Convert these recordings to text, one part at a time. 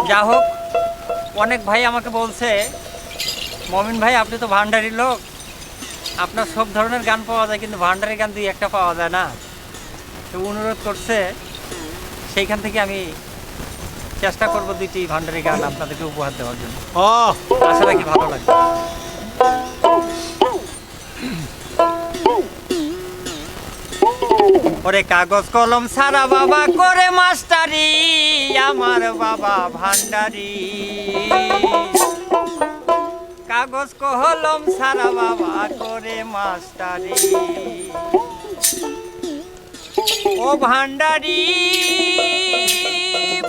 যা হোক, অনেক ভাই আমাকে বলছে, মমিন ভাই আপনি তো ভান্ডারি লোক, আপনার সব ধরনের গান পাওয়া যায়, কিন্তু ভান্ডারি গান দুই একটা পাওয়া যায় না। তো অনুরোধ করছে, সেইখান থেকে আমি চেষ্টা করব দুইটি ভান্ডারি গান আপনাদেরকে উপহার দেওয়ার জন্য। আশা রাখি ভালো লাগবে। ওরে কাগজ কলম সারা বাবা করে মাস্টারি, আমার বাবা ভান্ডারি। কাগজ কলম সারা বাবা করে মাস্টারি, ও ভান্ডারি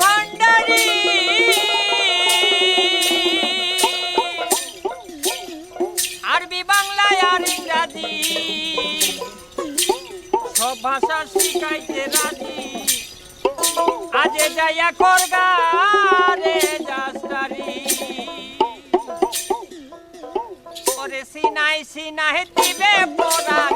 ভান্ডারি। আরবি বাংলায় আর ইংরাজি সব ভাষা শিখাইতে রাজি, আজে যাইয়া করগা রে জাস্তারি। ওরে সিনাই সিনাই দিবে পরাণ